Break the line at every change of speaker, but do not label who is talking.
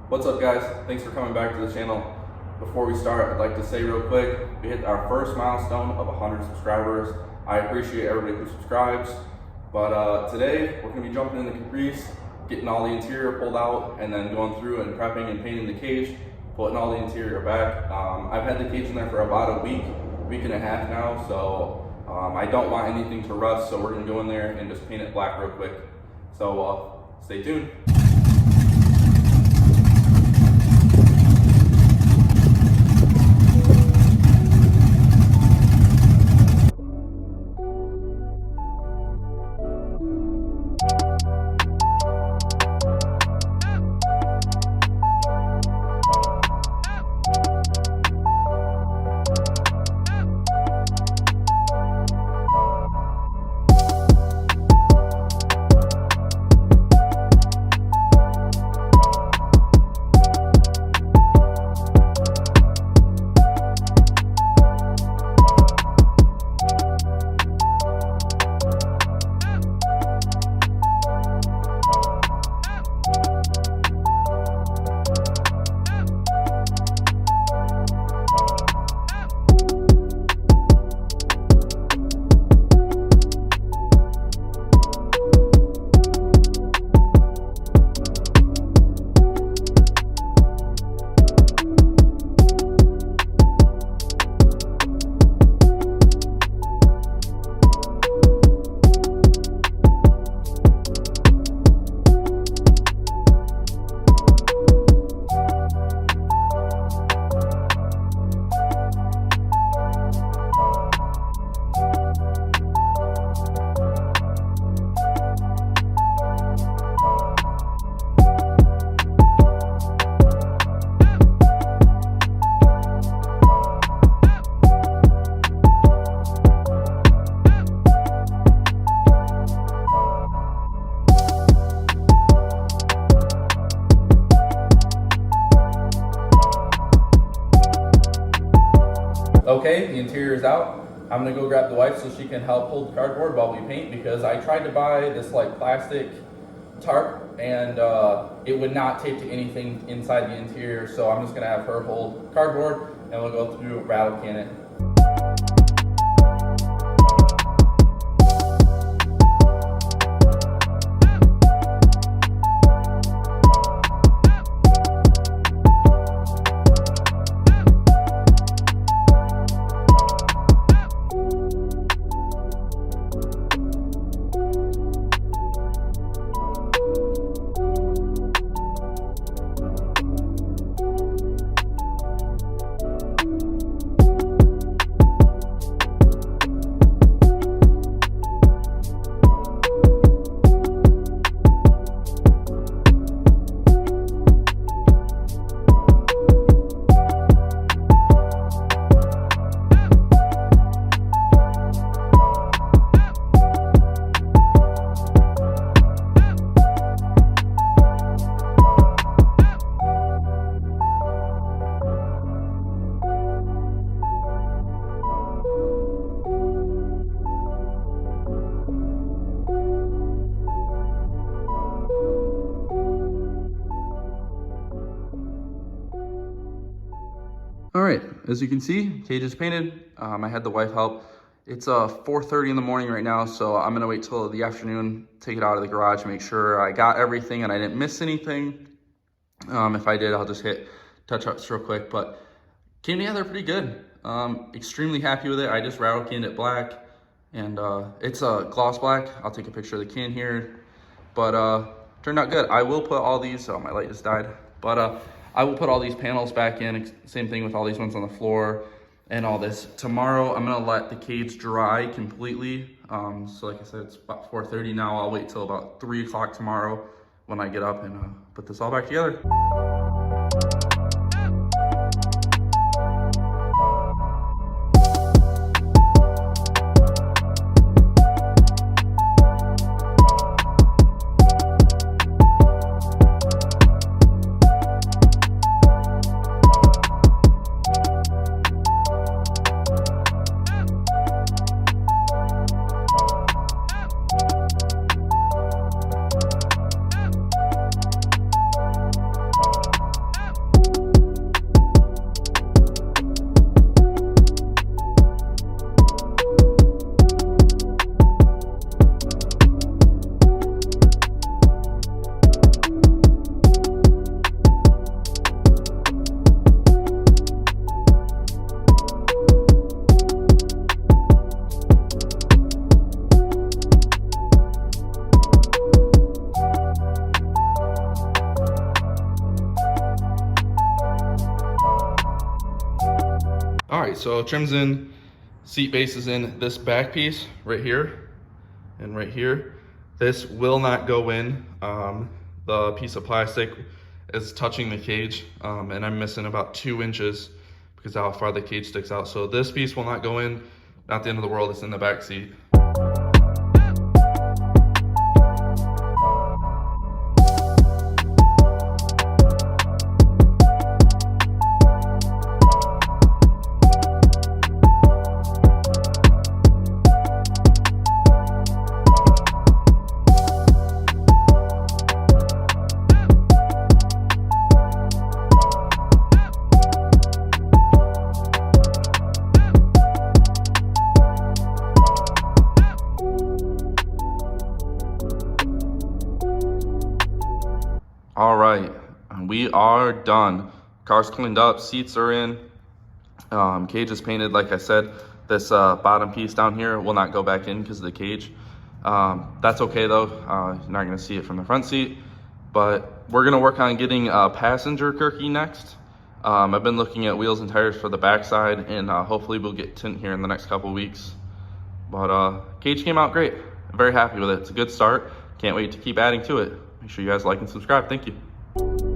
What's up, guys? Thanks for coming back to the channel. Before we start, I'd like to say real quick, we hit our first milestone of 100 subscribers. I appreciate everybody who subscribes, but today we're going to be jumping in the Caprice, getting all the interior pulled out, and then going through and prepping and painting the cage, putting all the interior back. I've had the cage in there for about a week and a half now, so I don't want anything to rust, so we're going to go in there and just paint it black real quick. So stay tuned. Okay, the interior is out. I'm gonna go grab the wife so she can help hold the cardboard while we paint, because I tried to buy this like plastic tarp and it would not tape to anything inside the interior, so I'm just gonna have her hold cardboard and we'll go through rattle can it. All right, as you can see, cage is painted. I had the wife help. It's 4:30 in the morning right now, so I'm gonna wait till the afternoon, take it out of the garage, make sure I got everything and I didn't miss anything. If I did, I'll just hit touch-ups real quick, but came together pretty good. Extremely happy with it. I just rattle canned it black, and it's a gloss black. I'll take a picture of the can here, but turned out good. I will put all these, oh, my light just died, but I will put all these panels back in, same thing with all these ones on the floor and all this. Tomorrow, I'm gonna let the cage dry completely. So like I said, it's about 4:30 now. I'll wait till about 3 o'clock tomorrow when I get up and put this all back together. so trim's in, seat base is in. This back piece right here and right here, this will not go in. The piece of plastic is touching the cage, and I'm missing about 2 inches because of how far the cage sticks out. So this piece will not go in, not the end of the world, it's in the back seat. All right, we are done. Car's cleaned up, seats are in, cage is painted. Like I said, this bottom piece down here will not go back in because of the cage. That's okay though, you're not gonna see it from the front seat, but we're gonna work on getting a passenger Kirky next. I've been looking at wheels and tires for the backside, and hopefully we'll get tint here in the next couple weeks. But cage came out great, I'm very happy with it. It's a good start, can't wait to keep adding to it. Make sure you guys like and subscribe. Thank you.